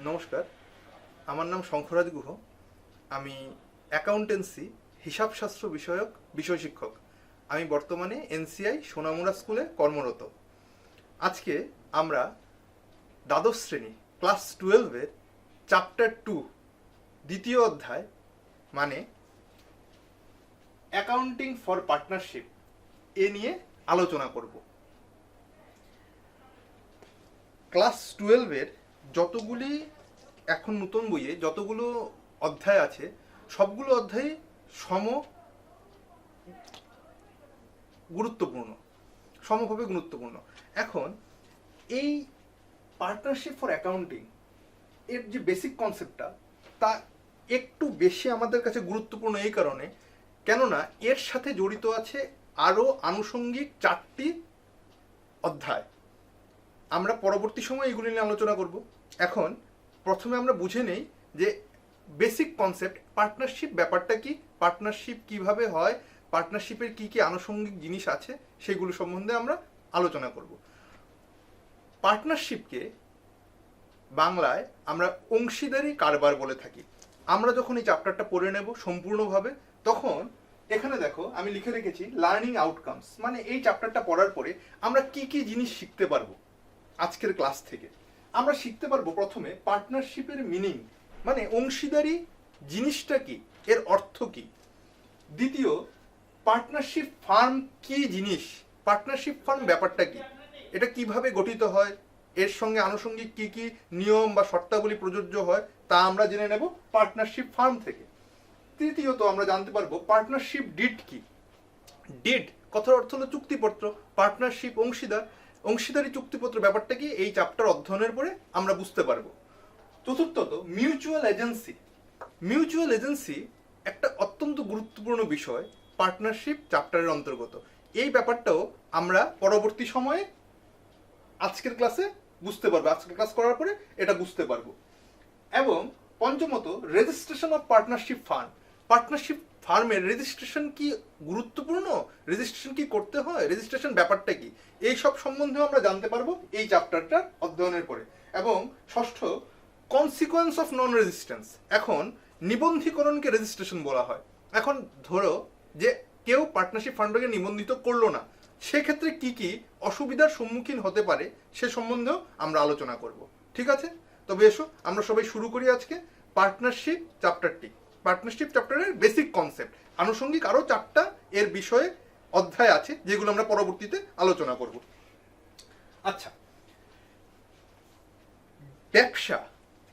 নমস্কার, আমার নাম শঙ্খরাজ গুহ। আমি অ্যাকাউন্টেন্সি হিসাবশাস্ত্র বিষয়ক বিষয় শিক্ষক। আমি বর্তমানে এনসিআই সোনামুড়া স্কুলে কর্মরত। আজকে আমরা দ্বাদশ শ্রেণী ক্লাস 12-এর চ্যাপ্টার 2 দ্বিতীয় অধ্যায় মানে অ্যাকাউন্টিং ফর পার্টনারশিপ এ নিয়ে আলোচনা করব। ক্লাস 12-এর যতগুলি এখন নতুন বইয়ে যতগুলো অধ্যায় আছে সবগুলো অধ্যায় সম গুরুত্বপূর্ণ, সমভাবে গুরুত্বপূর্ণ। এখন এই পার্টনারশিপ ফর অ্যাকাউন্টিং এর যে বেসিক কনসেপ্টটা তা একটু বেশি আমাদের কাছে গুরুত্বপূর্ণ এই কারণে, কেননা এর সাথে জড়িত আছে আরও আনুষঙ্গিক 4টি অধ্যায়। আমরা পরবর্তী সময় এগুলি নিয়ে আলোচনা করব। এখন প্রথমে আমরা বুঝে নেই যে বেসিক কনসেপ্ট পার্টনারশিপ ব্যাপারটা কি, পার্টনারশিপ কিভাবে হয়, পার্টনারশিপের কি কি আনুষঙ্গিক জিনিস আছে সেগুলো সম্বন্ধে আমরা আলোচনা করব। পার্টনারশিপকে বাংলায় আমরা অংশীদারি কারবার বলে থাকি। আমরা যখন এই চ্যাপ্টারটা পড়ে নেব সম্পূর্ণভাবে, তখন এখানে দেখো আমি লিখে রেখেছি লার্নিং আউটকামস, মানে এই চ্যাপ্টারটা পড়ার পরে আমরা কি কি জিনিস শিখতে পারবো। আজকের ক্লাস থেকে আমরা শিখতে পারবো প্রথমে পার্টনারশিপের মিনিং, মানে অংশীদারি জিনিসটা কি, এর অর্থ কি। দ্বিতীয়, পার্টনারশিপ ফার্ম কি জিনিস, পার্টনারশিপ ফার্ম ব্যাপারটা কি, এটা কিভাবে গঠিত হয়, এর সঙ্গে আনুষঙ্গিক কি কি নিয়ম বা শর্তাবলী প্রযোজ্য হয় তা আমরা জেনে নেব পার্টনারশিপ ফার্ম থেকে। তৃতীয়ত আমরা জানতে পারবো পার্টনারশিপ ডিড কি। ডিড কথার অর্থ হলো চুক্তিপত্র, পার্টনারশিপ অংশীদারি চুক্তিপত্র ব্যাপারটা কি, এই চ্যাপ্টার অধ্যয়নের পরে আমরা বুঝতে পারবো। চতুর্থত মিউচুয়াল এজেন্সি। মিউচুয়াল এজেন্সি একটা অত্যন্ত গুরুত্বপূর্ণ বিষয় পার্টনারশিপ চ্যাপ্টারের অন্তর্গত। এই ব্যাপারটাও আমরা পরবর্তী সময়ে আজকের ক্লাসে বুঝতে পারবো, আজকের ক্লাস করার পরে এটা বুঝতে পারবো। এবং পঞ্চমত registration of partnership firm. Partnership ফার্মের রেজিস্ট্রেশন কি গুরুত্বপূর্ণ, রেজিস্ট্রেশন কি করতে হয়, রেজিস্ট্রেশন ব্যাপারটা কি, এই সব সম্বন্ধেও আমরা জানতে পারবো এই চ্যাপ্টারটা অধ্যয়নের পরে। এবং ষষ্ঠ, কনসিকোয়েন্স অফ নন রেজিস্ট্যান্স। এখন নিবন্ধীকরণকে রেজিস্ট্রেশন বলা হয়। এখন ধরো যে কেউ পার্টনারশিপ ফান্ডকে নিবন্ধিত করলো না, সেক্ষেত্রে কি কি অসুবিধার সম্মুখীন হতে পারে সে সম্বন্ধেও আমরা আলোচনা করব। ঠিক আছে, তবে এসো আমরা সবাই শুরু করি আজকে পার্টনারশিপ চ্যাপ্টারটি। পার্টনারশিপ চ্যাপ্টারের বেসিক কনসেপ্ট, আনুষঙ্গিক আরও 4টা এর বিষয়ে অধ্যায় আছে যেগুলো আমরা পরবর্তীতে আলোচনা করব। আচ্ছা, ব্যবসা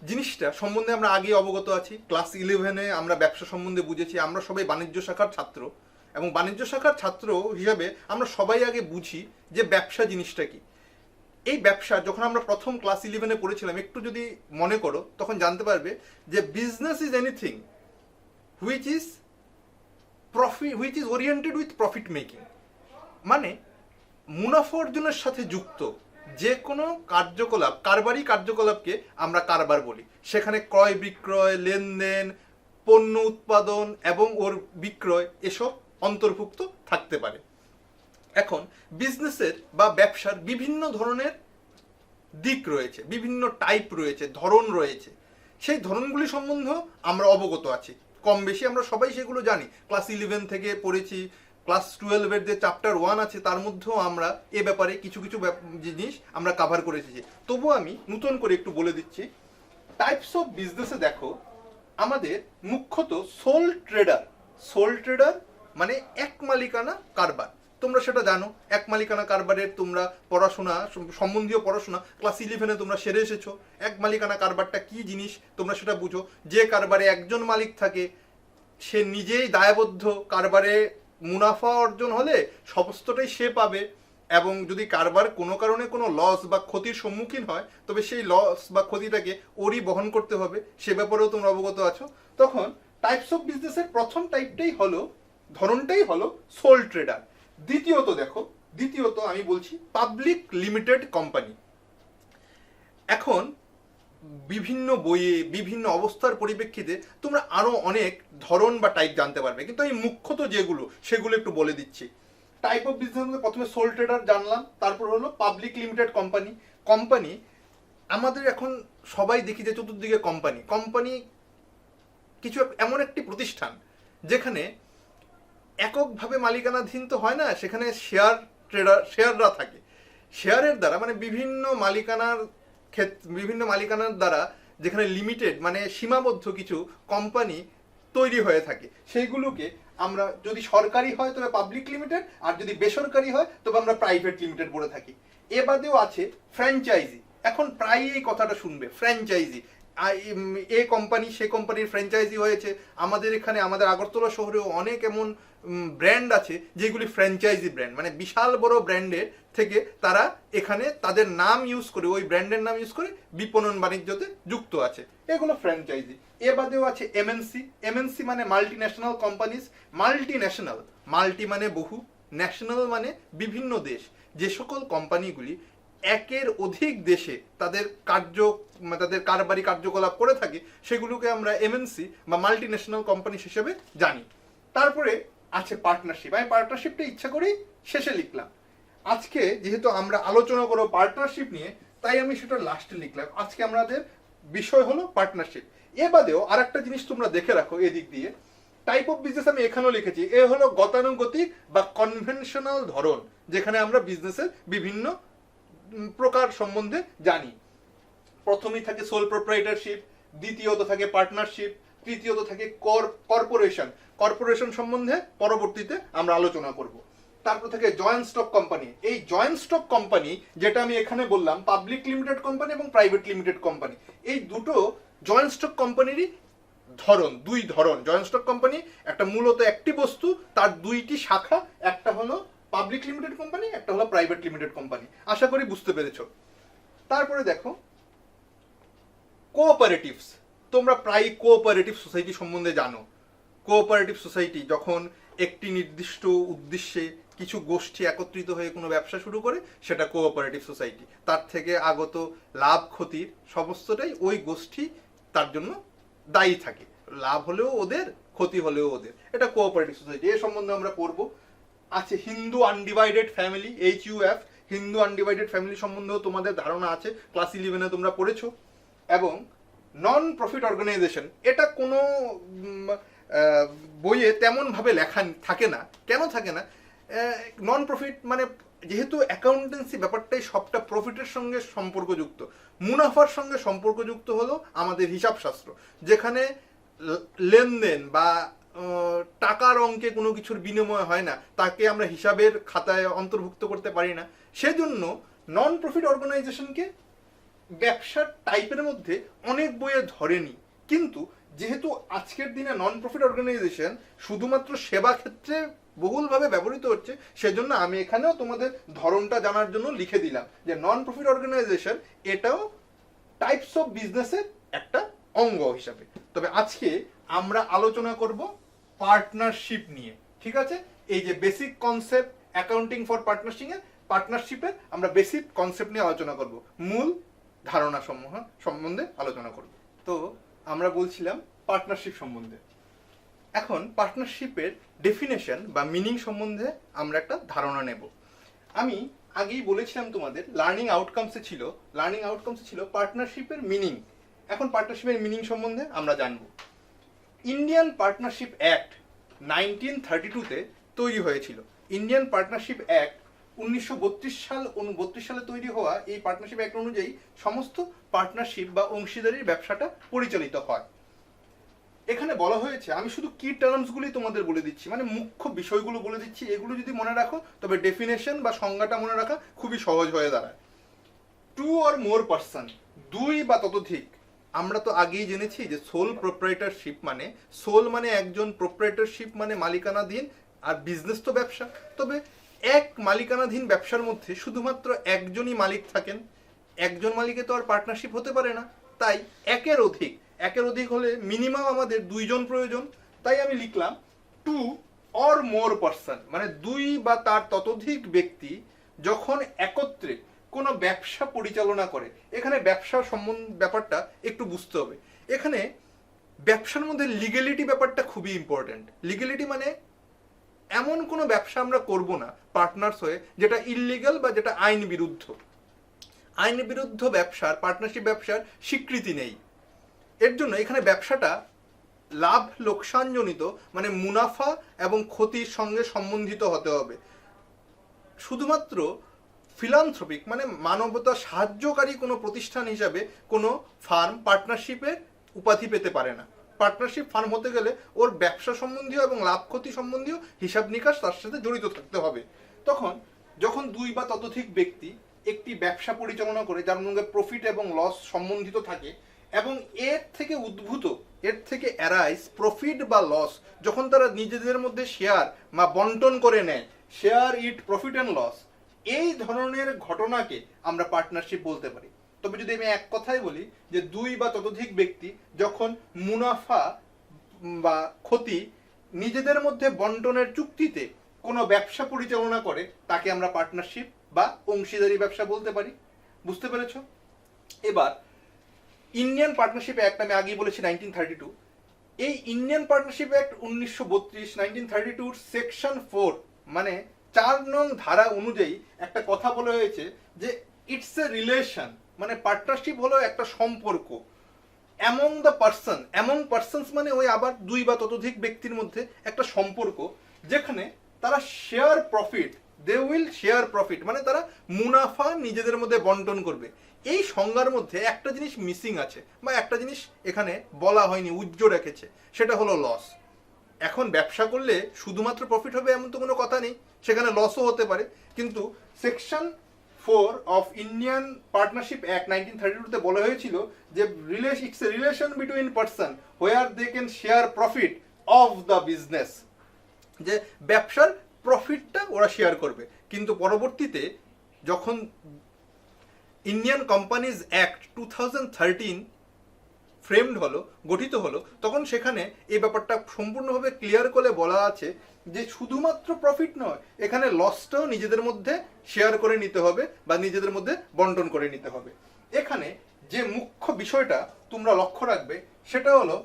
জিনিসটা সম্বন্ধে আমরা আগে অবগত আছি। ক্লাস 11-এ আমরা ব্যবসা সম্বন্ধে বুঝেছি। আমরা সবাই বাণিজ্য শাখার ছাত্র, এবং বাণিজ্য শাখার ছাত্র হিসাবে আমরা সবাই আগে বুঝি যে ব্যবসা জিনিসটা কি। এই ব্যবসা যখন আমরা প্রথম ক্লাস 11-এ পড়েছিলাম, একটু যদি মনে করো তখন জানতে পারবে যে business is anything which is oriented with profit making, মানে মুনাফা অর্জনের সাথে যুক্ত যে কোনো কার্যকলাপ, কারবারি কার্যকলাপকে আমরা কারবার বলি। সেখানে ক্রয় বিক্রয়, লেনদেন, পণ্য উৎপাদন এবং ওর বিক্রয় এসব অন্তর্ভুক্ত থাকতে পারে। এখন বিজনেসের বা ব্যবসার বিভিন্ন ধরনের দিক রয়েছে, বিভিন্ন টাইপ রয়েছে, ধরন রয়েছে। সেই ধরনগুলি সম্বন্ধেও আমরা অবগত আছি, কম বেশি আমরা সবাই সেগুলো জানি, ক্লাস 11 থেকে পড়েছি। ক্লাস 12-এর যে চ্যাপ্টার 1 আছে তার মধ্যেও আমরা এ ব্যাপারে কিছু কিছু জিনিস আমরা কাভার করেছি। তবুও আমি নতুন করে একটু বলে দিচ্ছি। টাইপস অফ বিজনেসে দেখো আমাদের মুখ্যত সোল ট্রেডার মানে এক মালিকানা কারবার। তোমরা সেটা জানো, এক মালিকানা কারবারের তোমরা পড়াশোনা, সম্বন্ধীয় পড়াশোনা ক্লাস 11-এ তোমরা সেরে এসেছো। এক মালিকানা কারবারটা কি জিনিস তোমরা সেটা বুঝো। যে কারবারে একজন মালিক থাকে সে নিজেই দায়বদ্ধ, কারবারে মুনাফা অর্জন হলে সমস্তটাই সে পাবে, এবং যদি কারবার কোনো কারণে কোনো লস বা ক্ষতির সম্মুখীন হয় তবে সেই লস বা ক্ষতিটাকে ওরই বহন করতে হবে, সে ব্যাপারেও তোমরা অবগত আছো। তখন টাইপস অফ বিজনেসের প্রথম টাইপটাই হলো, ধরনটাই হলো সোল ট্রেডার। দ্বিতীয়ত আমি বলছি পাবলিক লিমিটেড কোম্পানি। এখন বিভিন্ন বইয়ে বিভিন্ন অবস্থার পরিপ্রেক্ষিতে তোমরা আরো অনেক ধরন বা টাইপ জানতে পারবে, কিন্তু আমি মুখ্যত যেগুলো সেগুলো একটু বলে দিচ্ছি। টাইপ অফ বিজনেস প্রথমে সোল ট্রেডার জানলাম, তারপর হলো পাবলিক লিমিটেড কোম্পানি। আমাদের এখন সবাই দেখি যে চতুর্দিকে কোম্পানি কোম্পানি কিছু এমন একটি প্রতিষ্ঠান যেখানে এককভাবে মালিকানাধীন তো হয় না, সেখানে শেয়াররা থাকে। শেয়ারের দ্বারা মানে বিভিন্ন মালিকানার দ্বারা যেখানে লিমিটেড মানে সীমাবদ্ধ কিছু কোম্পানি তৈরি হয়ে থাকে, সেইগুলোকে আমরা যদি সরকারি হয় তবে পাবলিক লিমিটেড, আর যদি বেসরকারি হয় তবে আমরা প্রাইভেট লিমিটেড বলে থাকি। এ বাদেও আছে ফ্র্যাঞ্চাইজি। এখন প্রায় এই কথাটা শুনবে, ফ্র্যাঞ্চাইজি, এ কোম্পানি সে কোম্পানির ফ্র্যাঞ্চাইজি হয়েছে। আমাদের এখানে আমাদের আগরতলা শহরেও অনেক এমন ব্র্যান্ড আছে যেগুলি ফ্র্যাঞ্চাইজি ব্র্যান্ড, মানে বিশাল বড় ব্র্যান্ডের থেকে তারা এখানে তাদের নাম ইউজ করে, ওই ব্র্যান্ডের নাম ইউজ করে বিপণন বাণিজ্যতে যুক্ত আছে, এগুলো ফ্র্যাঞ্চাইজি। এ বাদেও আছে এমএনসি। এমএনসি মানে multi national companies. Multi national, multi মানে বহু, ন্যাশনাল মানে বিভিন্ন দেশ। যে সকল কোম্পানিগুলি একের অধিক দেশে তাদের কারবারি কার্যকলাপ করে থাকে সেগুলোকে আমরা এমএনসি বা মাল্টি ন্যাশনাল কোম্পানি হিসেবে জানি। তারপরে আছে পার্টনারশিপ। আমি পার্টনারশিপটা ইচ্ছা করেই শেষে লিখলাম। আজকে যেহেতু আমরা আলোচনা করব পার্টনারশিপ নিয়ে, তাই আমি সেটা লাস্টে লিখলাম। আজকে আমাদের বিষয় হলো পার্টনারশিপ। এ বাদেও আর একটা জিনিস তোমরা দেখে রাখো এদিক দিয়ে, টাইপ অফ বিজনেস আমি এখানেও লিখেছি। এ হলো গতানুগতিক বা কনভেনশনাল ধরন, যেখানে আমরা বিজনেসের বিভিন্ন প্রকার সম্বন্ধে জানি। প্রথমেই থাকে সোল প্রোপ্রাইটারশিপ, দ্বিতীয়ত থাকে পার্টনারশিপ, তৃতীয়ত থাকে কর্পোরেশন। কর্পোরেশন সম্বন্ধে পরবর্তীতে আমরা আলোচনা করব। তারপর থাকে জয়েন্ট স্টক কোম্পানি। এই জয়েন্ট স্টক কোম্পানি যেটা আমি এখানে বললাম, পাবলিক লিমিটেড কোম্পানি এবং প্রাইভেট লিমিটেড কোম্পানি, এই দুটো জয়েন্ট স্টক কোম্পানিরই দুই ধরন। জয়েন্ট স্টক কোম্পানি একটা মূলত একটি বস্তু, তার দুইটি শাখা, একটা হলো পাবলিক লিমিটেড কোম্পানি, একটা হলো প্রাইভেট লিমিটেড কোম্পানি। আশা করি বুঝতে পেরেছো। তারপরে দেখো কোঅপারেটিভস। তোমরা প্রায় কোঅপারেটিভ সোসাইটি সম্বন্ধে জানো। কোঅপারেটিভ সোসাইটি যখন একটি নির্দিষ্ট উদ্দেশ্যে কিছু গোষ্ঠী একত্রিত হয়ে কোনো ব্যবসা শুরু করে, সেটা কোঅপারেটিভ সোসাইটি। তার থেকে আগত লাভ ক্ষতির সমস্তটাই ওই গোষ্ঠী তার জন্য দায়ী থাকে, লাভ হলেও ওদের, ক্ষতি হলেও ওদের। এটা কোঅপারেটিভ সোসাইটি। এ সম্বন্ধে আমরা পড়বো। আছে Hindu undivided family, HUF। Hindu undivided family সম্বন্ধেও তোমাদের ধারণা আছে, ক্লাস 11-এ তোমরা পড়েছো। এবং নন প্রফিট অর্গানাইজেশন, এটা কোনো বইয়ে তেমন ভাবে লেখা থাকে না। কেন থাকে না? নন প্রফিট মানে যেহেতু অ্যাকাউন্টেন্সি ব্যাপারটাই সবটা প্রফিটের সঙ্গে সম্পর্কযুক্ত, মুনাফার সঙ্গে সম্পর্কযুক্ত হলো আমাদের হিসাবশাস্ত্র, যেখানে লেনদেন বা টাকার অঙ্কে কোনো কিছুর বিনিময় হয় না, তাকে আমরা হিসাবের খাতায় অন্তর্ভুক্ত করতে পারি না। সেজন্য নন প্রফিট অর্গানাইজেশনকে ব্যবসার টাইপের মধ্যে অনেক বইয়ে ধরেনি। কিন্তু যেহেতু আজকের দিনে নন প্রফিট অর্গানাইজেশন শুধুমাত্র সেবা ক্ষেত্রে বহুলভাবে ব্যবহৃত হচ্ছে, সেজন্য আমি এখানেও তোমাদের ধরনটা জানার জন্য লিখে দিলাম যে নন প্রফিট অর্গানাইজেশন এটাও টাইপস অফ বিজনেসের একটা অঙ্গ হিসাবে। তবে আজকে আমরা আলোচনা করব পার্টনারশিপ নিয়ে, ঠিক আছে? এই যে বেসিক কনসেপ্ট অ্যাকাউন্টিং ফর পার্টনারশিপের আমরা বেসিক কনসেপ্ট নিয়ে আলোচনা করব, মূল ধারণা সমূহ সম্বন্ধে আলোচনা করব। তো আমরা বলছিলাম পার্টনারশিপ সম্বন্ধে। এখন পার্টনারশিপের ডেফিনেশন বা মিনিং সম্বন্ধে আমরা একটা ধারণা নেব। আমি আগেই বলেছিলাম তোমাদের লার্নিং আউটকামসে ছিল পার্টনারশিপের মিনিং। এখন পার্টনারশিপের মিনিং সম্বন্ধে আমরা জানব। ইন্ডিয়ান পার্টনারশিপ অ্যাক্ট 1932-তে তৈরি হয়েছিল। ইন্ডিয়ান পার্টনারশিপ অ্যাক্ট 1932 সালে তৈরি হওয়া এই পার্টনারশিপ অ্যাক্ট অনুযায়ী সমস্ত পার্টনারশিপ বা অংশীদারির ব্যবসাটা পরিচালিত হয়। এখানে বলা হয়েছে, আমি শুধু কি টার্মসগুলি তোমাদের বলে দিচ্ছি, মানে মুখ্য বিষয়গুলো বলে দিচ্ছি। এগুলো যদি মনে রাখো তবে ডেফিনেশন বা সংজ্ঞাটা মনে রাখা খুবই সহজ হয়ে দাঁড়ায়। 2 or more পার্সন, দুই বা ততোধিক। আমরা তো আগেই জেনেছি যে সোল প্রোপ্রাইটারশিপ মানে, সোল মানে একজন, প্রোপ্রাইটারশিপ মানে মালিকানাধীন, আর বিজনেস তো ব্যবসা। তবে এক মালিকানাধীন ব্যবসার মধ্যে শুধুমাত্র একজনই মালিক থাকেন। একজন মালিকে তো আর পার্টনারশিপ হতে পারে না, তাই একের অধিক হলে মিনিমাম আমাদের দুইজন প্রয়োজন। তাই আমি লিখলাম 2 or more পার্সন, মানে দুই বা তার ততোধিক ব্যক্তি যখন একত্রে কোনো ব্যবসা পরিচালনা করে। এখানে ব্যবসা ব্যাপারটা একটু বুঝতে হবে। এখানে ব্যবসার মধ্যে লিগ্যালিটি ব্যাপারটা খুবই ইম্পর্টেন্ট। লিগ্যালিটি মানে এমন কোনো ব্যবসা আমরা করব না পার্টনার্স হয়ে যেটা ইললিগাল বা যেটা আইন বিরুদ্ধ। আইন বিরুদ্ধ ব্যবসার, পার্টনারশিপ ব্যবসার স্বীকৃতি নেই। এর জন্য এখানে ব্যবসাটা লাভ লোকসানজনিত, মানে মুনাফা এবং ক্ষতির সঙ্গে সম্বন্ধিত হতে হবে। শুধুমাত্র ফিলান্থ্রপিক মানে মানবতা সাহায্যকারী কোনো প্রতিষ্ঠান হিসাবে কোনো ফার্ম পার্টনারশিপের উপাধি পেতে পারে না। পার্টনারশিপ ফার্ম হতে গেলে ওর ব্যবসা সম্বন্ধীয় এবং লাভ ক্ষতি সম্বন্ধীয় হিসাব নিকাশ তার সাথে জড়িত থাকতে হবে। তখন যখন দুই বা ততোধিক ব্যক্তি একটি ব্যবসা পরিচালনা করে যার মধ্যে প্রফিট এবং লস সম্বন্ধিত থাকে এবং এর থেকে উদ্ভূত, এর থেকে অ্যারাইজ প্রফিট বা লস যখন তারা নিজেদের মধ্যে শেয়ার বা বন্টন করে নেয়, share it profit and loss, এই ধরনের ঘটনাকে আমরা পার্টনারশিপ বলতে পারি। তবে যদি আমি এক কথাই বলি যে দুই বা ততোধিক ব্যক্তি যখন মুনাফা বা ক্ষতি নিজেদের মধ্যে বন্টনের চুক্তিতে কোনো ব্যবসা পরিচালনা করে তাকে আমরা পার্টনারশিপ বা অংশীদারি ব্যবসা বলতে পারি। বুঝতে পেরেছ? এবার ইন্ডিয়ান পার্টনারশিপ অ্যাক্ট আমি আগেই বলেছি 1932, এই ইন্ডিয়ান পার্টনারশিপ অ্যাক্ট 1932 1932 সেকশন 4 মানে 4 নং ধারা অনুযায়ী একটা কথা বলা হয়েছে যে ইটস এ রিলেশন, মানে পার্টনারশিপ হলো একটা সম্পর্ক among the person, among persons মানে ওই আবার দুই বা ততোধিক ব্যক্তির মধ্যে একটা সম্পর্ক যেখানে তারা share profit, they will share profit মানে তারা মুনাফা নিজেদের মধ্যে বন্টন করবে। এই সংজ্ঞার মধ্যে একটা জিনিস মিসিং আছে বা একটা জিনিস এখানে বলা হয়নি, উজ্জ্ব রেখেছে, সেটা হলো লস। এখন ব্যবসা করলে শুধুমাত্র প্রফিট হবে এমন তো কোনো কথা নেই, সেখানে লসও হতে পারে। কিন্তু section 4 of Indian partnership act 1932 তে বলা হয়েছিল যে it's a relation between person where they can share profit of the business, যে ব্যবসার প্রফিটটা ওরা শেয়ার করবে। কিন্তু পরবর্তীতে যখন ইন্ডিয়ান কোম্পানিজ অ্যাক্ট 2013 ফ্রেমড হলো, গঠিত হলো, তখন সেখানে এই ব্যাপারটা সম্পূর্ণভাবে ক্লিয়ার করে বলা আছে যে শুধুমাত্র প্রফিট নয়, এখানে লসটাও নিজেদের মধ্যে শেয়ার করে নিতে হবে বা নিজেদের মধ্যে বন্টন করে নিতে হবে। এখানে যে মুখ্য বিষয়টা তোমরা লক্ষ্য রাখবে সেটা হলো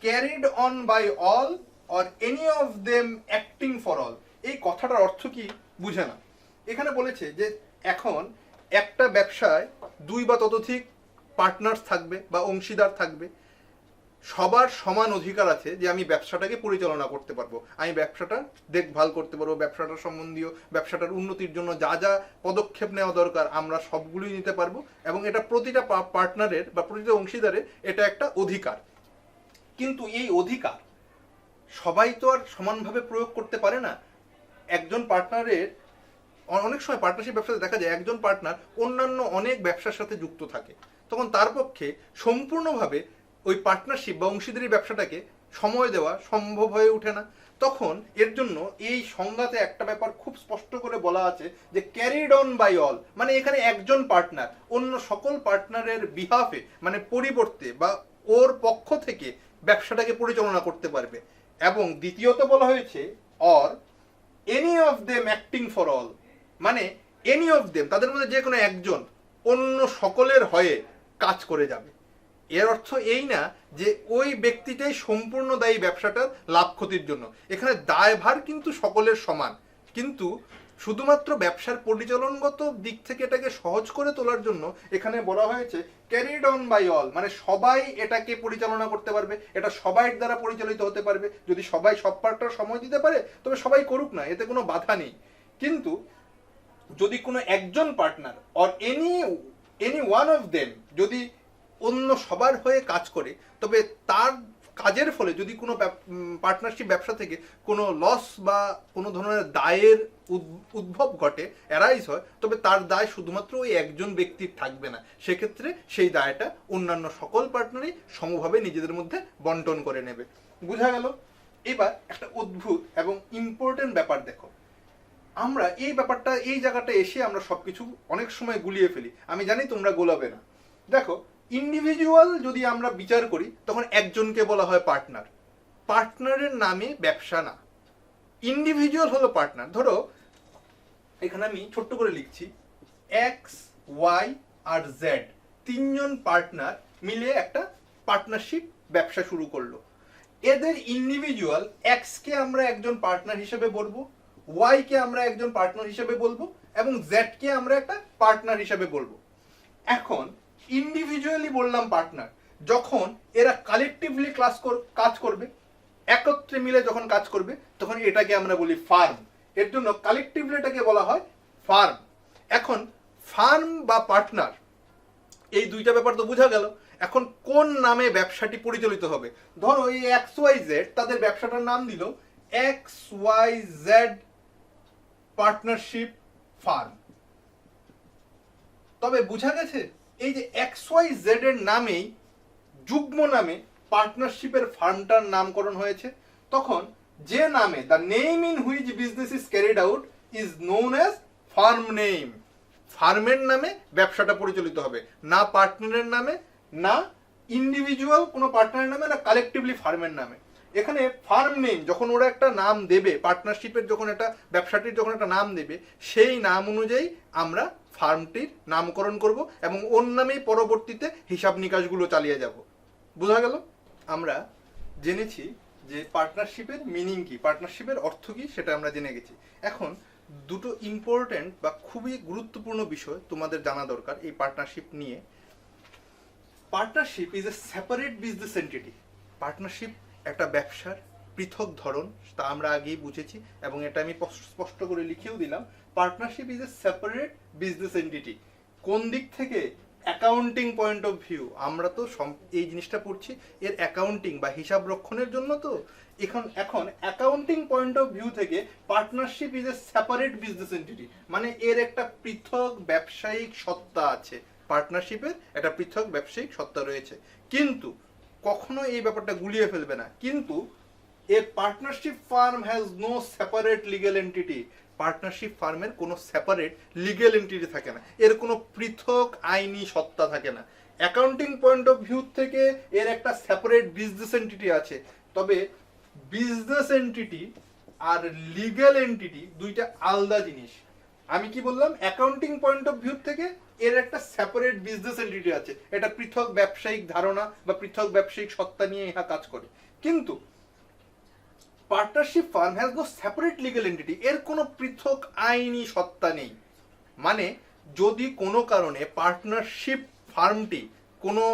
carried on by all or any of them acting for all. এই কথাটার অর্থ কি বুঝে না। এখানে বলেছে যে এখন একটা ব্যবসায় দুই বা ততোধিক পার্টনার্স থাকবে বা অংশীদার থাকবে, সবার সমান অধিকার আছে যে আমি ব্যবসাটাকে পরিচালনা করতে পারবো, আমি ব্যবসাটা দেখভাল করতে পারবো, ব্যবসাটার সম্বন্ধীয় ব্যবসাটার উন্নতির জন্য যা যা পদক্ষেপ নেওয়া দরকার আমরা সবগুলোই নিতে পারবো। এবং এটা প্রতিটা পার্টনারের বা প্রতিটা অংশীদারের এটা একটা অধিকার। কিন্তু এই অধিকার সবাই তো আর সমানভাবে প্রয়োগ করতে পারে না। একজন পার্টনারের অনেক সময় পার্টনারশিপ ব্যবসাতে দেখা যায় একজন পার্টনার অন্যান্য অনেক ব্যবসার সাথে যুক্ত থাকে, তখন তার পক্ষে সম্পূর্ণভাবে ওই পার্টনারশিপ বা অংশীদারি ব্যবসাটাকে সময় দেওয়া সম্ভব হয়ে ওঠে না। তখন এর জন্য এই সংজ্ঞাতে একটা ব্যাপার খুব স্পষ্ট করে বলা আছে যে ক্যারিড অন বাই অল, মানে এখানে একজন পার্টনার অন্য সকল পার্টনারের বিহাফে মানে পরিবর্তে বা ওর পক্ষ থেকে ব্যবসাটাকে পরিচালনা করতে পারবে। এবং দ্বিতীয়ত বলা হয়েছে or any of them acting for all, মানে এনি অফ দেম তাদের মধ্যে যে কোনো একজন অন্য সকলের হয়ে কাজ করে যাবে। এর অর্থ এই না যে ওই ব্যক্তিটাই সম্পূর্ণ দায়ী ব্যবসাটার লাভ ক্ষতির জন্য, এখানে দায়ভার কিন্তু সকলের সমান। কিন্তু শুধুমাত্র ব্যবসার পরিচালনগত দিক থেকে এটাকে সহজ করে তোলার জন্য এখানে বলা হয়েছে ক্যারিড অন বাই অল, মানে সবাই এটাকে পরিচালনা করতে পারবে, এটা সবাই দ্বারা পরিচালিত হতে পারবে। যদি সবাই সব পার্টনার সময় দিতে পারে তবে সবাই করুক না, এতে কোনো বাধা নেই। কিন্তু যদি কোনো একজন partner or any one of them যদি অন্য সবার হয়ে কাজ করে, তবে তার কাজের ফলে যদি কোনো পার্টনারশিপ ব্যবসা থেকে কোনো লস বা কোনো ধরনের দায়ের উদ্ভব ঘটে, অ্যারাইজ হয়, তবে তার দায় শুধুমাত্র ওই একজন ব্যক্তির থাকবে না, সেক্ষেত্রে সেই দায়টা অন্যান্য সকল পার্টনারই সমভাবে নিজেদের মধ্যে বন্টন করে নেবে। বোঝা গেল? এবার একটা অদ্ভুত এবং ইম্পর্টেন্ট ব্যাপার দেখো, আমরা এই ব্যাপারটা এই জায়গাটা এসে আমরা সবকিছু অনেক সময় গুলিয়ে ফেলি, আমি জানি তোমরা গোলাবে না। দেখো, ইন্ডিভিজুয়াল যদি আমরা বিচার করি তখন একজনকে বলা হয় পার্টনার, পার্টনারের নামে ব্যবসা না, ইন্ডিভিজুয়াল হলো পার্টনার। ধরো এখানে আমি ছোট্ট করে লিখছি এক্স ওয়াই আর জেড, তিনজন পার্টনার মিলে একটা পার্টনারশিপ ব্যবসা শুরু করলো। এদের ইন্ডিভিজুয়াল এক্স কে আমরা একজন পার্টনার হিসেবে বলবো, ওয়াই কে আমরা একজন পার্টনার হিসেবে বলবো, এবং জেডকে আমরা একটা পার্টনার হিসাবে বলবো। এখন ইন্ডিভিজুয়ালি বললাম পার্টনার, যখন এরা কালেকটিভলি কাজ করবে, একত্রে মিলে যখন কাজ করবে, তখন এটাকে আমরা বলি ফার্ম। এর জন্য কালেকটিভলি এটাকে বলা হয় ফার্ম। এখন ফার্ম বা পার্টনার, এই দুইটা ব্যাপার তো বোঝা গেল। এখন কোন নামে ব্যবসাটি পরিচালিত হবে? ধরো এই XYZ তাদের ব্যবসাটার নাম দিল XYZ পার্টনারশিপ ফার্ম। তবে বোঝা গেছে এই যে XYZ এর নামেই যুগ্ম নামে পার্টনারশিপের ফার্মটার নামকরণ হয়েছে। তখন যে নামে the name in which business is carried out is known as farm name. ফার্মের নামে ব্যবসাটা পরিচালিত হবে, না পার্টনারের নামে, না ইন্ডিভিজুয়াল কোনো পার্টনারের নামে, না কালেকটিভলি ফার্মের নামে। এখানে ফার্ম নেম যখন ওরা একটা নাম দেবে, পার্টনারশিপের যখন একটা ব্যবসাটির যখন একটা নাম দেবে, সেই নাম অনুযায়ী আমরা ফার্মটির নামকরণ করব এবং ওর নামেই পরবর্তীতে হিসাব নিকাশগুলো চালিয়ে যাব। বোঝা গেল? আমরা জেনেছি যে পার্টনারশিপের মিনিং কি, পার্টনারশিপের অর্থ কি, সেটা আমরা জেনে গেছি। এখন দুটো ইম্পর্টেন্ট বা খুবই গুরুত্বপূর্ণ বিষয় তোমাদের জানা দরকার এই পার্টনারশিপ নিয়ে। Partnership is a separate business entity. Partnership একটা ব্যবসার পৃথক ধরন, তা আমরা আগেই বুঝেছি এবং এটা আমি স্পষ্ট করে লিখেও দিলাম। Partnership is a separate business entity. কোন দিক থেকে? Accounting point of view. আমরা তো এই জিনিসটা পড়ছি এর অ্যাকাউন্টিং বা হিসাব রক্ষণের জন্য। তো এখন অ্যাকাউন্টিং পয়েন্ট অফ ভিউ থেকে partnership is a separate business entity, মানে এর একটা পৃথক ব্যবসায়িক সত্তা আছে। পার্টনারশিপের একটা পৃথক ব্যবসায়িক সত্তা রয়েছে। কিন্তু কখনো এই ব্যাপারটা গুলিয়ে ফেলবে না, কিন্তু a partnership firm has no separate legal entity. Partnership ফার্মের কোনো সেপারেট লিগ্যাল এন্টিটি থাকে না, এর কোনো পৃথক আইনি সত্তা থাকে না। অ্যাকাউন্টিং পয়েন্ট অফ ভিউ থেকে এর একটা সেপারেট বিজনেস এন্টিটি আছে। তবে বিজনেস এন্টিটি আর লিগ্যাল এন্টিটি দুইটা আলাদা জিনিস। আমি কি বললাম? অ্যাকাউন্টিং পয়েন্ট অফ ভিউ থেকে এর একটা সেপারেট বিজনেস এন্টিটি আছে, এটা পৃথক ব্যবসায়িক ধারণা বা পৃথক ব্যবসায়িক সত্তা নিয়ে ইহা কাজ করে। কিন্তু partnership firm has no separate legal entity, এর কোনো পৃথক আইনি সত্তা নেই। মানে যদি কোনো কারণে পার্টনারশিপ ফার্মটি কোনো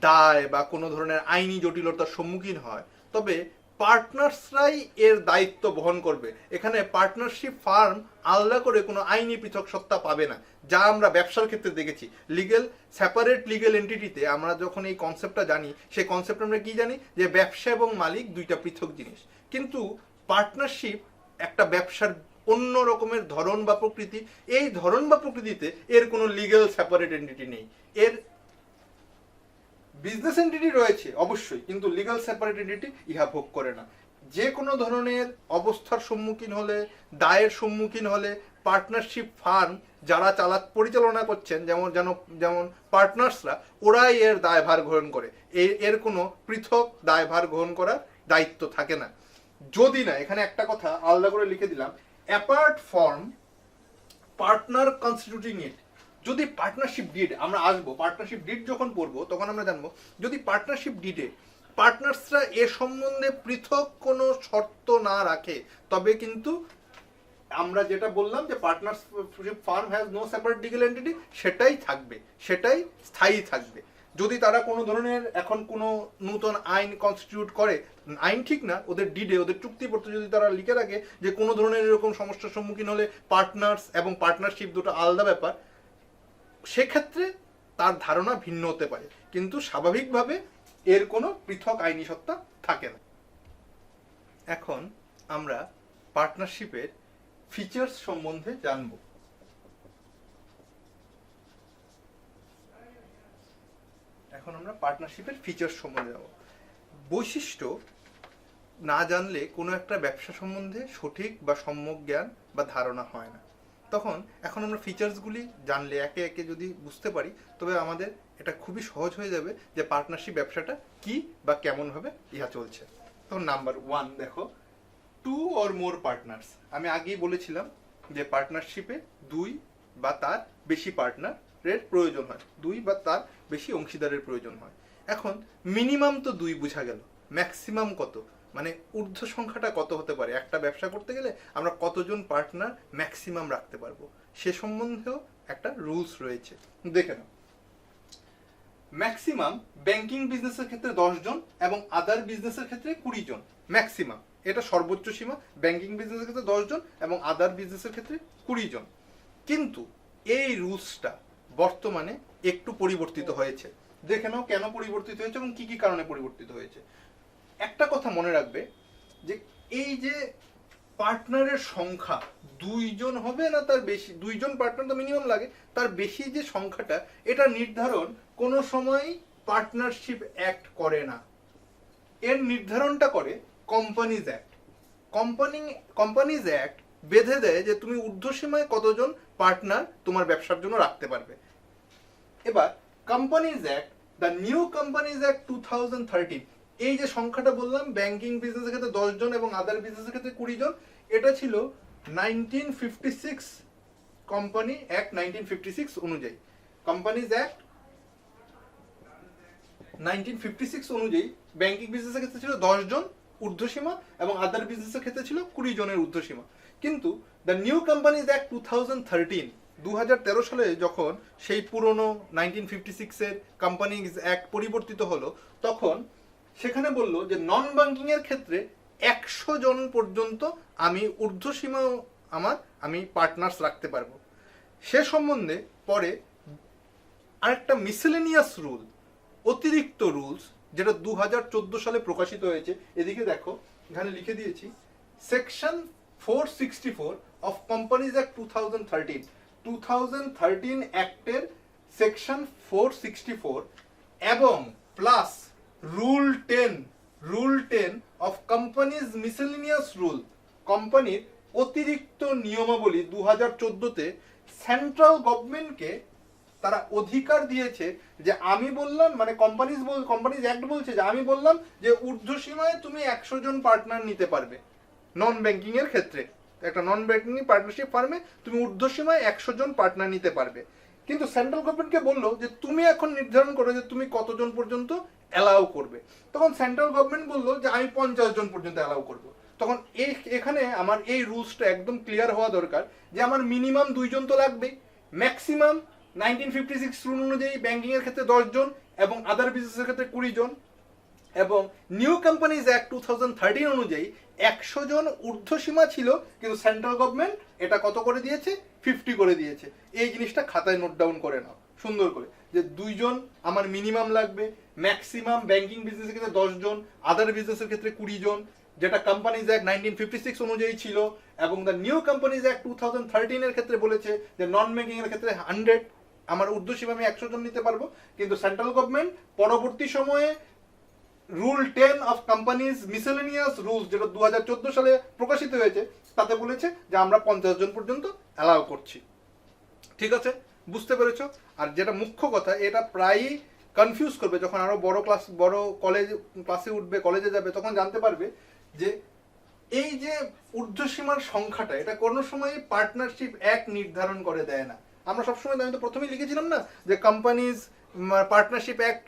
দায় বা কোনো ধরনের আইনি জটিলতার সম্মুখীন হয়, তবে পার্টনার্সরাই এর দায়িত্ব বহন করবে। এখানে পার্টনারশিপ ফার্ম আলাদা করে কোনো আইনি পৃথক সত্তা পাবে না, যা আমরা ব্যবসার ক্ষেত্রে দেখেছি। সেপারেট লিগ্যাল এন্টিটিতে আমরা যখন এই কনসেপ্টটা জানি, সেই কনসেপ্ট আমরা কি জানি? যে ব্যবসা এবং মালিক দুইটা পৃথক জিনিস। কিন্তু পার্টনারশিপ একটা ব্যবসার অন্য রকমের ধরন বা প্রকৃতি। এই ধরন বা প্রকৃতিতে এর কোনো লিগ্যাল সেপারেট এন্টিটি নেই। এর বিজনেস এন্টিটি রয়েছে অবশ্যই, কিন্তু লিগ্যাল সেপারেট এন্টিটি ইহা ভোগ করে না। যে কোনো ধরনের অবস্থার সম্মুখীন হলে, দায়ের সম্মুখীন হলে, পার্টনারশিপ ফার্ম যারা পরিচালনা করছেন, যেমন পার্টনার্সরা, ওরাই এর দায়ভার গ্রহণ করে। এর কোনো পৃথক দায়ভার গ্রহণ করার দায়িত্ব থাকে না। যদি না, এখানে একটা কথা আলাদা করে লিখে দিলাম, অ্যাপার্ট ফ্রম পার্টনার কনস্টিটিউটিং ইট। যদি পার্টনারশিপ ডিড, আমরা আসবো পার্টনারশিপ ডিড যখন পড়বো তখন আমরা জানবো, যদি পার্টনারশিপ ডিডে পার্টনার্সরা এ সম্বন্ধে পৃথক কোনো শর্ত না রাখে, তবে কিন্তু আমরা যেটা বললাম যে partnership firm has no separate legal entity, সেটাই থাকবে, সেটাই স্থায়ী থাকবে। যদি তারা কোনো ধরনের এখন কোনো নতুন আইন কনস্টিটিউট করে, আইন ঠিক না, ওদের ডিডে, ওদের চুক্তিপত্রে যদি তারা লিখে রাখে যে কোনো ধরনের এরকম সমস্যার সম্মুখীন হলে পার্টনার্স এবং পার্টনারশিপ দুটো আলাদা ব্যাপার, সেক্ষেত্রে তার ধারণা ভিন্ন হতে পারে, কিন্তু স্বাভাবিকভাবে এর কোনো পৃথক আইনি সত্তা থাকে না। এখন আমরা পার্টনারশিপের ফিচার্স সম্বন্ধে জানব। এখন আমরা পার্টনারশিপের ফিচার্স সম্বন্ধে জানব। বৈশিষ্ট্য না জানলে কোনো একটা ব্যবসা সম্বন্ধে সঠিক বা সম্যক জ্ঞান বা ধারণা হয় না। এখন আমরা ফিচার্সগুলি জানলে, একে একে যদি বুঝতে পারি, তবে আমাদের এটা খুবই সহজ হয়ে যাবে যে পার্টনারশিপ ব্যবসাটা কি বা কেমনভাবে ইহা চলছে। তখন নাম্বার 1 দেখো, 2 or more পার্টনার্স। আমি আগেই বলেছিলাম যে পার্টনারশিপে 2 বা তার বেশি পার্টনারের প্রয়োজন হয়, 2 বা তার বেশি অংশীদারের প্রয়োজন হয়। এখন মিনিমাম তো 2 বোঝা গেল, ম্যাক্সিমাম কত? মানে ঊর্ধ্ব সংখ্যাটা কত হতে পারে, একটা ব্যবসা করতে গেলে আমরা কতজন পার্টনার ম্যাক্সিমাম রাখতে পারবো সে সম্বন্ধেও একটা রুলস রয়েছে। দেখে নাও, ম্যাক্সিমাম ব্যাংকিং বিজনেসের ক্ষেত্রে 10 জন এবং আদার বিজনেসের ক্ষেত্রে 20 জন, ম্যাক্সিমাম এটা সর্বোচ্চ সীমা। ব্যাংকিং বিজনেসের ক্ষেত্রে 10 জন এবং আদার বিজনেসের ক্ষেত্রে 20 জন। কিন্তু এই রুলসটা বর্তমানে একটু পরিবর্তিত হয়েছে। দেখে নাও কেন পরিবর্তিত হয়েছে এবং কি কি কারণে পরিবর্তিত হয়েছে। একটা কথা মনে রাখবে যে এই যে পার্টনারের সংখ্যা 2 জন হবে না তার বেশি, 2 জন পার্টনার তো মিনিমাম লাগে, তার বেশি যে সংখ্যাটা এটা নির্ধারণ কোনো সময় পার্টনারশিপ অ্যাক্ট করে না। এর নির্ধারণটা করে কোম্পানিজ অ্যাক্ট। কোম্পানিজ অ্যাক্ট বেঁধে দেয় যে তুমি ঊর্ধ্বসীমায় কতজন পার্টনার তোমার ব্যবসার জন্য রাখতে পারবে। এবার companies act, the new companies act 2013, এই যে সংখ্যাটা বললাম ব্যাংকিং বিজনেসের ক্ষেত্রে 10 জন এবং আদার বিজনেসের ক্ষেত্রে 20 জন, এটা ছিল 1956 কোম্পানি অ্যাক্ট 1956 অনুযায়ী। কোম্পানিজ অ্যাক্ট 1956 অনুযায়ী ব্যাংকিং বিজনেসের ক্ষেত্রে ছিল 10 জন ঊর্ধ্বসীমা এবং আদার বিজনেসের ক্ষেত্রে ছিল 20 জনের ঊর্ধ্বসীমা। কিন্তু দ্য নিউ কোম্পানিজ অ্যাক্ট 2013, 2013 সালে যখন সেই পুরনো 1956 এর কোম্পানিজ অ্যাক্ট পরিবর্তিত হলো, তখন সেখানে বলল যে নন ব্যাংকিং এর ক্ষেত্রে 100 জন পর্যন্ত আমি ঊর্ধ্বসীমা আমি পার্টনার্স রাখতে পারবো। সে সম্বন্ধে পরে আরেকটা মিসেলেনিয়াস রুল, অতিরিক্ত রুলস, যেটা 2014 সালে প্রকাশিত হয়েছে। এদিকে দেখো, এখানে লিখে দিয়েছি সেকশন 464 অফ কোম্পানিজ অ্যাক্ট 2013 অ্যাক্টের সেকশন 464 এবং plus rule 10 of companies miscellaneous rule, কোম্পানির অতিরিক্ত নিয়মাবলী 2014-তে সেন্ট্রাল গভর্নমেন্টকে তারা অধিকার দিয়েছে যে আমি বললাম, মানে কোম্পানিজ অ্যাক্ট বলছে যে আমি বললাম যে ঊর্ধ্বসীমায় তুমি 100 জন পার্টনার নিতে পারবে নন ব্যাংকিং এর ক্ষেত্রে। একটা নন ব্যাংকিং পার্টনারশিপ ফার্মে তুমি ঊর্ধ্বসীমায় 100 জন পার্টনার নিতে পারবে। কিন্তু সেন্ট্রাল গভর্নমেন্টকে বললো যে তুমি এখন নির্ধারণ করো যে তুমি কতজন পর্যন্ত অ্যালাউ করবে। তখন সেন্ট্রাল গভর্নমেন্ট বললো যে আমি 50 জন পর্যন্ত অ্যালাউ করবো। তখন এখানে আমার এই রুলসটা একদম ক্লিয়ার হওয়া দরকার যে আমার মিনিমাম 2 জন তো লাগবেই, ম্যাক্সিমাম 1956 রুল অনুযায়ী ব্যাংকিং এর ক্ষেত্রে 10 জন এবং আদার বিজনেসের ক্ষেত্রে 20 জন, এবং নিউ কোম্পানিজ অ্যাক্ট 2013 অনুযায়ী 100 জন ঊর্ধ্বসীমা ছিল, কিন্তু সেন্ট্রাল গভর্নমেন্ট এটা কত করে দিয়েছে, 50 করে দিয়েছে। এই জিনিসটা খাতায় নোট ডাউন করে নাও সুন্দর করে, যে 2 জন আমার মিনিমাম লাগবে, ম্যাক্সিমাম ব্যাংকিং বিজনেসের ক্ষেত্রে 10 জন, আদার বিজনেসের ক্ষেত্রে 20 জন, যেটা কোম্পানিজ অ্যাক্ট 1956 অনুযায়ী ছিল। এবং দ্য নিউ কোম্পানিজ অ্যাক্ট 2013 এর ক্ষেত্রে বলেছে যে নন ব্যাংকিং এর ক্ষেত্রে 100, আমার ঊর্ধ্বসীমা আমি 100 জন নিতে পারবো। কিন্তু সেন্ট্রাল গভর্নমেন্ট পরবর্তী সময়ে rule 10 of companies miscellaneous rules, যেটা 2014 সালে প্রকাশিত হয়েছে, তাতে বলেছে যে আমরা 50 জন পর্যন্ত অ্যালাউ করছি। ঠিক আছে, বুঝতে পেরেছো? আর যেটা মুখ্য কথা, এটা প্রায়ই কনফিউজ করবে যখন আরো বড় ক্লাসে উঠবে, কলেজে যাবে, তখন জানতে পারবে যে এই যে ঊর্ধ্বসীমার সংখ্যাটা, এটা কোনো সময় পার্টনারশিপ অ্যাক্ট নির্ধারণ করে দেয় না। আমরা সবসময়, আমি তো প্রথমেই লিখেছিলাম না যে কোম্পানিজ পার্টনারশিপ অ্যাক্ট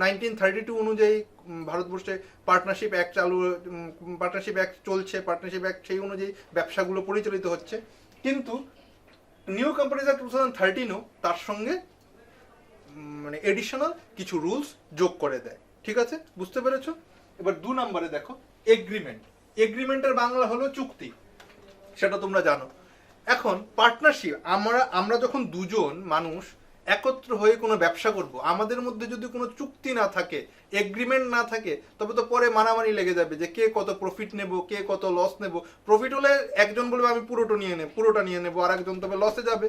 1932 অনুযায়ী ভারতবর্ষে পার্টনারশিপ অ্যাক্ট চলছে, পার্টনারশিপ অ্যাক্ট সেই অনুযায়ী ব্যবসাগুলো পরিচালিত হচ্ছে। কিন্তু নিউ কোম্পানিজ অ্যাক্ট 2013ও তার সঙ্গে মানে এডিশনাল কিছু রুলস যোগ করে দেয়। ঠিক আছে, বুঝতে পেরেছো? এবার 2 নম্বরে দেখো এগ্রিমেন্ট। এগ্রিমেন্টের বাংলা হলো চুক্তি, সেটা তোমরা জানো। এখন পার্টনারশিপ, আমরা যখন 2 জন মানুষ একত্র হয়ে কোনো ব্যবসা করব, আমাদের মধ্যে যদি কোনো চুক্তি না থাকে, এগ্রিমেন্ট না থাকে, তবে তো পরে মারামারি লেগে যাবে যে কে কত প্রফিট নেব, কে কত লস নেব। প্রফিট হলে একজন বলবে আমি পুরোটা নিয়ে নেব, আর একজন তবে লসে যাবে।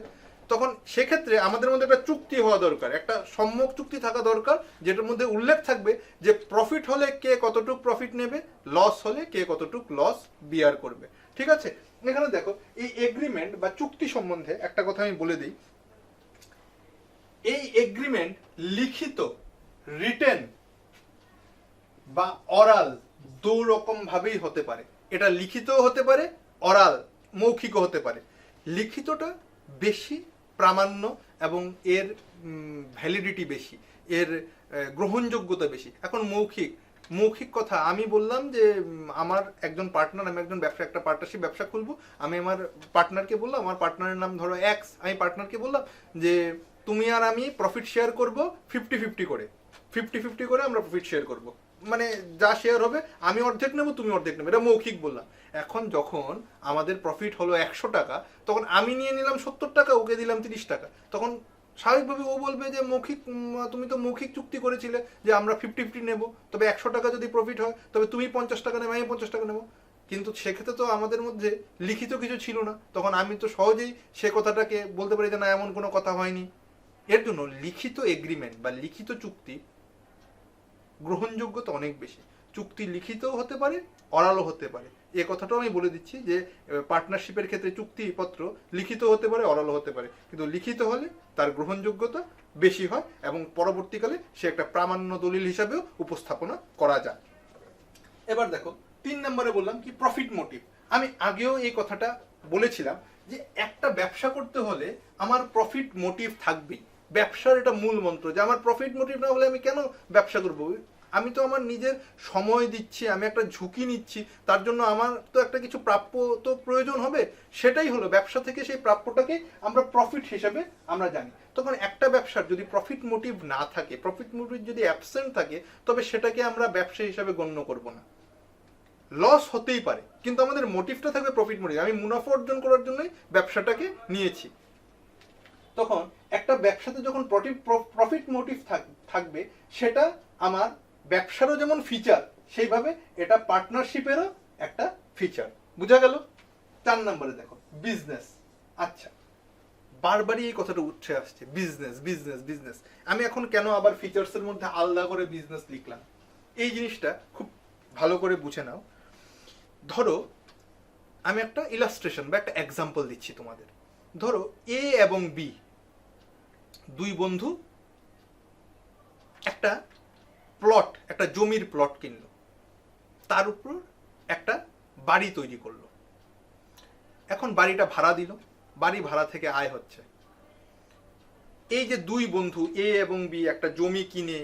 তখন সেক্ষেত্রে আমাদের মধ্যে একটা চুক্তি হওয়া দরকার, একটা সম্যক চুক্তি থাকা দরকার, যেটার মধ্যে উল্লেখ থাকবে যে প্রফিট হলে কে কতটুক প্রফিট নেবে, লস হলে কে কতটুক লস বিয়ার করবে। ঠিক আছে, এখানে দেখো এই এগ্রিমেন্ট বা চুক্তি সম্বন্ধে একটা কথা আমি বলে দিই। এই এগ্রিমেন্ট লিখিত, রিটেন বা অরাল 2 রকম ভাবেই হতে পারে। এটা লিখিতও হতে পারে, অরাল মৌখিকও হতে পারে। লিখিতটা বেশি প্রামাণ্য এবং এর ভ্যালিডিটি বেশি, এর গ্রহণযোগ্যতা বেশি। এখন মৌখিক মৌখিক কথা আমি বললাম যে আমার একজন পার্টনার, আমি একজন ব্যবসা, একটা পার্টনারশিপ ব্যবসা খুলবো, আমি আমার পার্টনারকে বললাম, আমার পার্টনারের নাম ধরো এক্স, আমি পার্টনারকে বললাম যে তুমি আর আমি প্রফিট শেয়ার করব 50-50 করে, 50-50 করে আমরা প্রফিট শেয়ার করব, মানে যা শেয়ার হবে আমি অর্ধেক নেবো তুমি অর্ধেক নেবে, এটা মৌখিক বললাম। এখন যখন আমাদের প্রফিট হলো 100 টাকা, তখন আমি নিয়ে নিলাম 70 টাকা, ওকে দিলাম 30 টাকা, তখন স্বাভাবিকভাবে ও বলবে যে মৌখিক, তুমি তো মৌখিক চুক্তি করেছিলে যে আমরা 50-50 নেবো, তবে 100 টাকা যদি প্রফিট হয় তবে তুমি 50 টাকা নেবে, আমি 50 টাকা নেবো। কিন্তু সেক্ষেত্রে তো আমাদের মধ্যে লিখিত কিছু ছিল না, তখন আমি তো সহজেই সে কথাটাকে বলতে পারি যে না, এমন কোনো কথা হয়নি। এর জন্য লিখিত এগ্রিমেন্ট বা লিখিত চুক্তি গ্রহণযোগ্যতা অনেক বেশি। চুক্তি লিখিতও হতে পারে, অরালও হতে পারে। এ কথাটাও আমি বলে দিচ্ছি যে পার্টনারশিপের ক্ষেত্রে চুক্তিপত্র লিখিত হতে পারে, অরালও হতে পারে, কিন্তু লিখিত হলে তার গ্রহণযোগ্যতা বেশি হয় এবং পরবর্তীকালে সে একটা প্রামাণ্য দলিল হিসাবেও উপস্থাপনা করা যায়। এবার দেখো 3 নম্বরে বললাম কি প্রফিট মোটিভ। আমি আগেও এই কথাটা বলেছিলাম যে একটা ব্যবসা করতে হলে আমার প্রফিট মোটিভ থাকবেই। ব্যবসার এটা মূল মন্ত্র যে আমার প্রফিট মোটিভ না হলে আমি কেন ব্যবসা করব। আমি তো আমার নিজের সময় দিচ্ছি, আমি একটা ঝুঁকি নিচ্ছি, তার জন্য আমার তো একটা কিছু প্রাপ্য তো প্রয়োজন হবে, সেটাই হলো ব্যবসা থেকে সেই প্রাপ্যটাকে আমরা প্রফিট হিসেবে আমরা জানি। তখন একটা ব্যবসার যদি প্রফিট মোটিভ না থাকে, প্রফিট মোটিভ যদি অ্যাবসেন্ট থাকে, তবে সেটাকে আমরা ব্যবসা হিসাবে গণ্য করব না। লস হতেই পারে, কিন্তু আমাদের মোটিভটা থাকবে প্রফিট মোটিভ, আমি মুনাফা অর্জন করার জন্যই ব্যবসাটাকে নিয়েছি। তখন একটা ব্যবসাতে যখন প্রফিট মোটিভ থাকবে, সেটা আমার ব্যবসারও যেমন ফিচার, সেইভাবে এটা পার্টনারশিপেরও একটা ফিচার। বুঝা গেল? 4 নম্বরে দেখো বিজনেস। আচ্ছা, বারবারই এই কথাটা উঠে আসছে, বিজনেস বিজনেস বিজনেস। আমি এখন কেন আবার ফিচার্সের মধ্যে আলাদা করে বিজনেস লিখলাম, এই জিনিসটা খুব ভালো করে বুঝে নাও। ধরো আমি একটা ইলাস্ট্রেশন বা একটা এক্সাম্পল দিচ্ছি তোমাদের। ধরো এ এবং বি দুই বন্ধু একটা প্লট, একটা জমির প্লট কিনলো, তার উপর একটা বাড়ি তৈরি করলো। এখন বাড়িটা ভাড়া দিল, বাড়ি ভাড়া থেকে আয় হচ্ছে। এই যে দুই বন্ধু এ এবং বি একটা জমি কিনে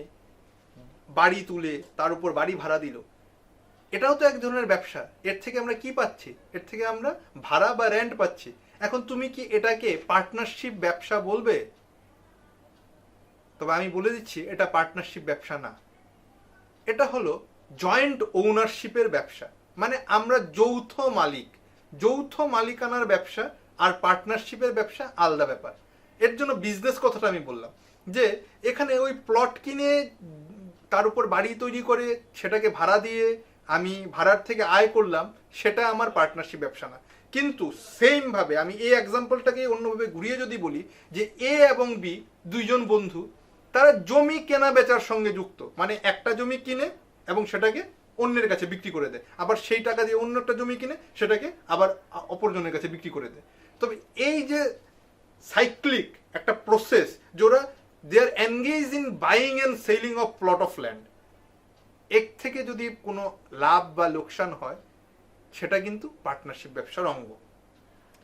বাড়ি তুলে তার উপর বাড়ি ভাড়া দিল, এটাও তো এক ধরনের ব্যবসা। এর থেকে আমরা কি পাচ্ছি? এর থেকে আমরা ভাড়া বা রেন্ট পাচ্ছি। এখন তুমি কি এটাকে পার্টনারশিপ ব্যবসা বলবে? তবে আমি বলে দিচ্ছি এটা পার্টনারশিপ ব্যবসা না, এটা হলো জয়েন্ট ওনারশিপের ব্যবসা। মানে আমরা যৌথ মালিক, যৌথ মালিকানার ব্যবসা আর পার্টনারশিপের ব্যবসা আলাদা ব্যাপার। এর জন্য বিজনেস কথাটা আমি বললাম যে এখানে ওই প্লট কিনে তার উপর বাড়ি তৈরি করে সেটাকে ভাড়া দিয়ে আমি ভাড়ার থেকে আয় করলাম, সেটা আমার পার্টনারশিপ ব্যবসা না। কিন্তু সেম ভাবে আমি এই এক্সাম্পলটাকে অন্যভাবে ঘুরিয়ে যদি বলি যে এ এবং বি দুইজন বন্ধু, তারা জমি কেনা বেচার সঙ্গে যুক্ত। মানে একটা জমি কিনে এবং সেটাকে অন্যের কাছে বিক্রি করে দেয়, আবার সেই টাকা দিয়ে অন্য একটা জমি কিনে সেটাকে আবার অপরজনের কাছে বিক্রি করে দেয়। তবে এই যে সাইক্লিক একটা প্রসেস, যারা they are engage in buying and selling of plot of land, এর থেকে যদি কোনো লাভ বা লোকসান হয় সেটা কিন্তু পার্টনারশিপ ব্যবসার অঙ্গ।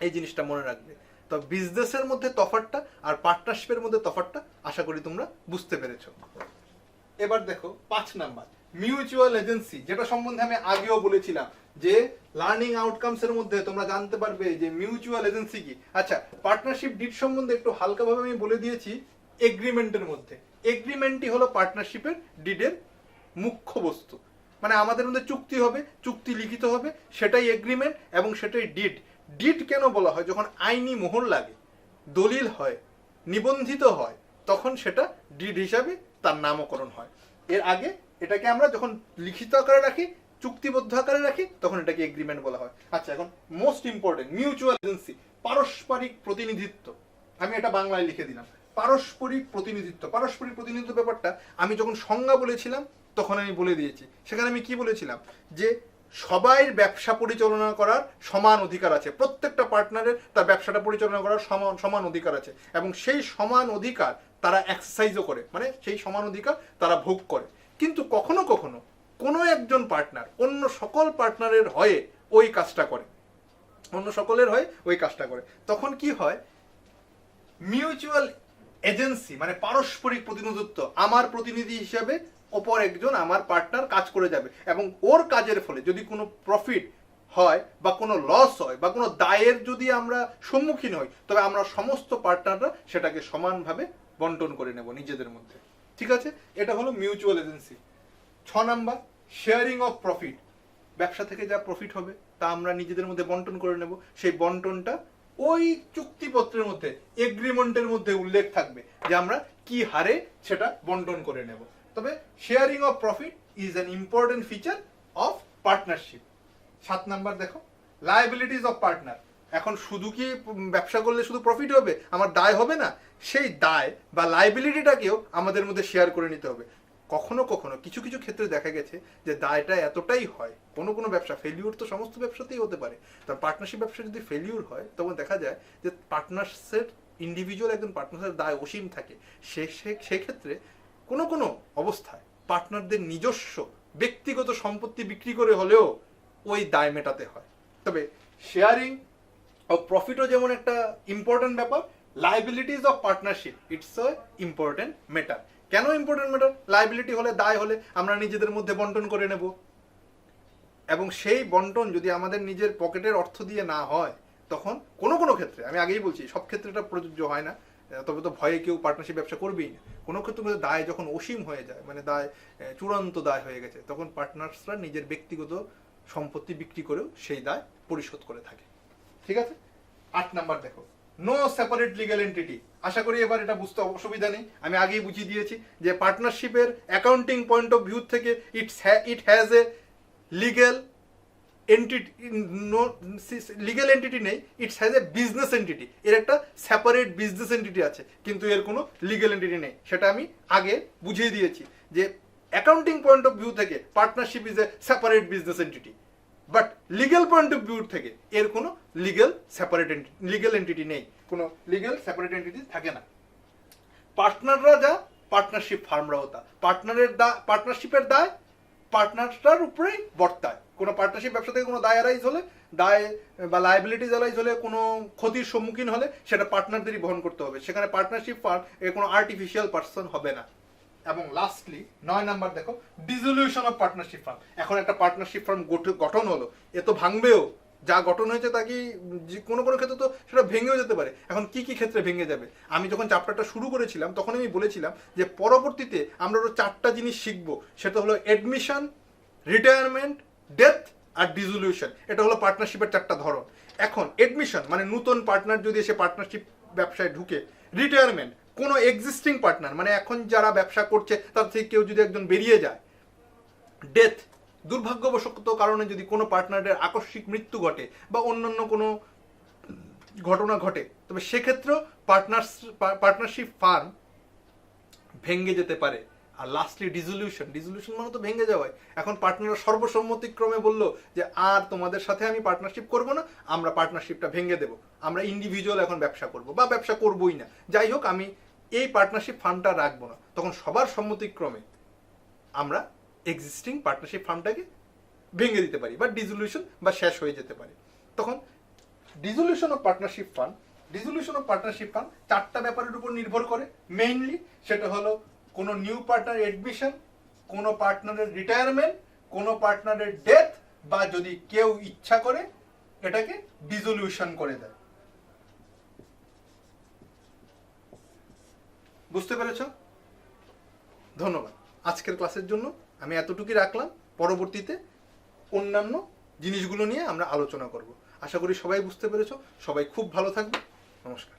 এই জিনিসটা মনে রাখবে। তো বিজনেসের মধ্যে তফাৎটা আর পার্টনারশিপের মধ্যে তফাৎটা আশা করি তোমরা বুঝতে পেরেছো। এবার দেখো 5 নাম্বার মিউচুয়াল এজেন্সি, যেটা সম্বন্ধে আমি আগেও বলেছিলাম যে লার্নিং আউটকামস এর মধ্যে তোমরা জানতে পারবে যে মিউচুয়াল এজেন্সি কি। আচ্ছা, পার্টনারশিপ ডিড সম্বন্ধে একটু হালকাভাবে আমি বলে দিয়েছি এগ্রিমেন্টের মধ্যে। এগ্রিমেন্টই হলো পার্টনারশিপের ডিডের মুখ্য বস্তু। মানে আমাদের মধ্যে চুক্তি হবে, চুক্তি লিখিত হবে, সেটাই এগ্রিমেন্ট এবং সেটাই ডিড। ডিড কেন বলা হয়? যখন আইনি মোহর লাগে, দলিল হয়, নিবন্ধিত হয়, তখন সেটা ডিড হিসাবে তার নামকরণ হয়। এর আগে এটাকে আমরা যখন লিখিত আকারে রাখি, চুক্তিবদ্ধ আকারে রাখি, তখন এটাকে এগ্রিমেন্ট বলা হয়। আচ্ছা, এখন মোস্ট ইম্পর্টেন্ট মিউচুয়াল এজেন্সি, পারস্পরিক প্রতিনিধিত্ব। আমি এটা বাংলায় লিখে দিলাম, পারস্পরিক প্রতিনিধিত্ব। পারস্পরিক প্রতিনিধিত্ব ব্যাপারটা আমি যখন সংজ্ঞা বলেছিলাম তখন আমি বলে দিয়েছি। সেখানে আমি কি বলেছিলাম? যে সবাই ব্যবসা পরিচালনা করার সমান অধিকার আছে, প্রত্যেকটা পার্টনারের তার ব্যবসাটা পরিচালনা করার সমান অধিকার আছে, এবং সেই সমান অধিকার তারা এক্সারসাইজও করে, মানে সেই সমান অধিকার তারা ভোগ করে। কিন্তু কখনো কখনো কোনো একজন পার্টনার অন্য সকল পার্টনারের হয়ে ওই কাজটা করে, অন্য সকলের হয়ে ওই কাজটা করে। তখন কি হয়? মিউচুয়াল এজেন্সি মানে পারস্পরিক প্রতিনিধিত্ব, আমার প্রতিনিধি হিসাবে অপর একজন আমার পার্টনার কাজ করে যাবে, এবং ওর কাজের ফলে যদি কোনো প্রফিট হয় বা কোনো লস হয় বা কোনো দায়ের যদি আমরা সম্মুখীন হই, তবে আমরা সমস্ত পার্টনাররা সেটাকে সমানভাবে বন্টন করে নেব নিজেদের মধ্যে। ঠিক আছে, এটা হলো mutual agency. 6 number, sharing of profit. ব্যবসা থেকে যা প্রফিট হবে তা আমরা নিজেদের মধ্যে বন্টন করে নেব। সেই বন্টনটা ওই চুক্তিপত্রের মধ্যে, এগ্রিমেন্টের মধ্যে উল্লেখ থাকবে যে আমরা কি হারে সেটা বন্টন করে নেব। তবে sharing of profit is an important feature of partnership. 7 number দেখো, লায়াবিলিটিস অফ পার্টনার। এখন শুধু কি ব্যবসা করলে শুধু প্রফিট হবে, আমার দায় হবে না? সেই দায় বা লায়াবিলিটিটাকেও আমাদের মধ্যে শেয়ার করে নিতে হবে। কখনো কখনো কিছু কিছু ক্ষেত্রে দেখা গেছে যে দায়টা এতটাই হয়, কোনো কোনো ব্যবসা ফেলিউর তো সমস্ত ব্যবসাতেই হতে পারে, তার পার্টনারশিপ ব্যবসা যদি ফেলিউর হয় তখন দেখা যায় যে পার্টনার্সের ইন্ডিভিজুয়াল একজন পার্টনার্সের দায় অসীম থাকে। সেক্ষেত্রে কোনো কোনো অবস্থায় পার্টনারদের নিজস্ব ব্যক্তিগত সম্পত্তি বিক্রি করে হলেও ওই দায় মেটাতে হয়। তবে শেয়ারিং অফ প্রফিটও যেমন একটা ইম্পর্টেন্ট ব্যাপার, liabilities of partnership it's a important matter. কেন ইম্পর্টেন্ট ম্যাটার? লাইবিলিটি হলে, দায় হলে আমরা নিজেদের মধ্যে বন্টন করে নেব, এবং সেই বন্টন যদি আমাদের নিজের পকেটের অর্থ দিয়ে না হয় তখন কোনো কোনো ক্ষেত্রে, আমি আগেই বলছি সব ক্ষেত্রে এটা প্রযোজ্য হয় না, তবে তো ভয়ে কেউ পার্টনারশিপ ব্যবসা করবেই না। কোনো ক্ষেত্রে দায় যখন অসীম হয়ে যায়, মানে দায় চূড়ান্ত দায় হয়ে গেছে, তখন পার্টনার্সরা নিজের ব্যক্তিগত সম্পত্তি বিক্রি করেও সেই দায় পরিশোধ করে থাকে। ঠিক আছে, 8 নাম্বার দেখো, নো সেপারেট লিগ্যাল এন্টিটি। আশা করি এবার এটা বুঝতে অসুবিধা নেই, আমি আগেই বুঝিয়ে দিয়েছি যে পার্টনারশিপের অ্যাকাউন্টিং পয়েন্ট অফ ভিউ থেকে it has a legal entity, legal entity নেই, it's has a business entity. এর একটা সেপারেট বিজনেস এন্টিটি আছে, কিন্তু এর কোনো লিগ্যাল এন্টিটি নেই। সেটা আমি আগে বুঝিয়ে দিয়েছি যে অ্যাকাউন্টিং পয়েন্ট অফ ভিউ থেকে partnership is a separate business entity, but legal point of view থেকে এর কোনো লিগ্যাল এন্টিটি নেই, কোনো লিগ্যাল সেপারেট এন্টিটি থাকে না। পার্টনাররা যা, পার্টনারশিপ ফার্মরাও তা। পার্টনারশিপের দায় পার্টনারটার উপরেই বর্তায়। কোনো পার্টনারশিপ ব্যবসা থেকে কোনো দায় অ্যারাইজ হলে, দায় বা লায়াবিলিটিজ অ্যারাইজ হলে, কোনো ক্ষতির সম্মুখীন হলে সেটা পার্টনারদেরই বহন করতে হবে। সেখানে পার্টনারশিপ ফার্ম এর কোনো আর্টিফিশিয়াল পার্সন হবে না। এবং লাস্টলি 9 নাম্বার দেখো, ডিসলিউশন অফ পার্টনারশিপ ফার্ম। এখন একটা পার্টনারশিপ ফার্ম গঠন হলো, এ তো ভাঙবেও, যা গঠন হয়েছে তা কি কোনো কোনো ক্ষেত্রে তো সেটা ভেঙেও যেতে পারে। এখন কি কি ক্ষেত্রে ভেঙে যাবে? আমি যখন চ্যাপ্টারটা শুরু করেছিলাম তখন আমি বলেছিলাম যে পরবর্তীতে আমরা আরো 4টা জিনিস শিখবো, সেটা হলো এডমিশন, রিটায়ারমেন্ট, ডেথ আর ডিসলিউশন। এটা হলো পার্টনারশিপের 4টা ধরন। এখন এডমিশন মানে নতুন পার্টনার যদি এসে পার্টনারশিপ ব্যবসায় ঢুকে, রিটায়ারমেন্ট কোনো এক্সিস্টিং পার্টনার মানে এখন যারা ব্যবসা করছে তার থেকে কেউ যদি একজন বেরিয়ে যায়, ডেথ দুর্ভাগ্যবশত কারণে যদি কোনো পার্টনারের আকস্মিক মৃত্যু ঘটে বা অন্যান্য কোনো ঘটনা ঘটে, তবে সেক্ষেত্রেও পার্টনারশিপ ফার্ম ভেঙে যেতে পারে। আর লাস্টলি ডিসলিউশন মানে তো ভেঙে যাওয়ায়। এখন পার্টনাররা সর্বসম্মতিক্রমে বললো যে আর তোমাদের সাথে আমি পার্টনারশিপ করবো না, আমরা পার্টনারশিপটা ভেঙে দেবো, আমরা ইন্ডিভিজুয়াল এখন ব্যবসা করবো বা ব্যবসা করবোই না, যাই হোক আমি এই পার্টনারশিপ ফার্মটা রাখবো না। তখন সবার সম্মতিক্রমে আমরা এক্সিস্টিং পার্টনারশিপ ফার্মটাকে ভেঙে দিতে পারি বা ডিসলিউশন বা শেষ হয়ে যেতে পারে। তখন ডিসলিউশন অফ পার্টনারশিপ ফার্ম 4টা ব্যাপারের উপর নির্ভর করে মেইনলি। সেটা হলো কোনো নিউ পার্টনার এডমিশন, কোনো পার্টনারের রিটায়ারমেন্ট, কোনো পার্টনারের ডেথ, বা যদি কেউ ইচ্ছা করে এটাকে ডিসলিউশন করে দেয়। বুঝতে পেরেছ? ধন্যবাদ। আজকের ক্লাসের জন্য আমি এতটুকুই রাখলাম। পরবর্তীতে অন্যান্য জিনিসগুলো নিয়ে আমরা আলোচনা করব। আশা করি সবাই বুঝতে পেরেছ। সবাই খুব ভালো থাকবে। নমস্কার।